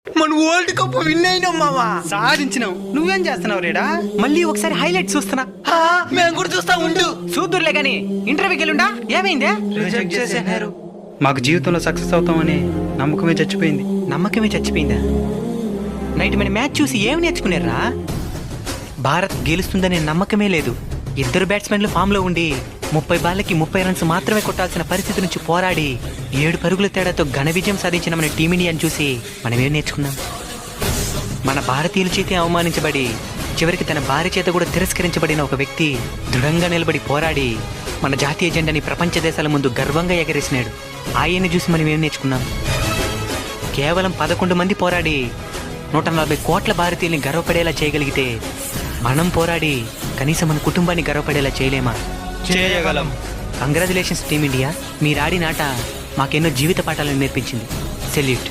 మన world cup win అయినాం మావా. సాధించినావు. నువ్వేం చేస్తున్నావు రేడా? మళ్ళీ ఒకసారి హైలైట్ చూస్తున్నా. మేము కూడా చూస్తా ఉండు. చూద్దురులే గాని ఇంటర్వ్యూకి వెళ్ళుండా ఏమైందే? రిజెక్ట్ చేసేనారు. మాకు జీవితంలో సక్సెస్ అవుతామని నమ్మకమే చచ్చిపోయింది. నమ్మకమే చచ్చిపోయిందా? నైట్ మన మ్యాచ్ చూసి ఏమి నేర్చుకున్నారా? భారత్ గెలుస్తుందనే నమ్మకమే లేదు. ఇద్దరు బ్యాట్స్మెన్లు ఫామ్ లో ఉండి 30 బాళ్ళకి 30 రన్స్ మాత్రమే కొట్టాల్సిన పరిస్థితి నుంచి పోరాడి 7 పరుగుల తేడాతో ఘన విజయం సాధించిన మన టీమిండియాని చూసి మనం ఏం నేర్చుకున్నాం? మన భారతీయుల చేతి అవమానించబడి చివరికి తన భార్య చేత కూడా తిరస్కరించబడిన ఒక వ్యక్తి దృఢంగా నిలబడి పోరాడి మన జాతీయ జెండాని ప్రపంచ దేశాల ముందు గర్వంగా ఎగరేసినాడు. ఆయన్ని చూసి మనం ఏం నేర్చుకున్నాం? కేవలం 11 మంది పోరాడి 140 కోట్ల భారతీయుల్ని గర్వపడేలా చేయగలిగితే మనం పోరాడి కనీసం మన కుటుంబాన్ని గర్వపడేలా చేయలేమా? చేయగలం. Congratulations team India. మీరాడిన ఆట మాకెన్నో జీవిత పాఠాలను నేర్పించింది. సెల్యూట్.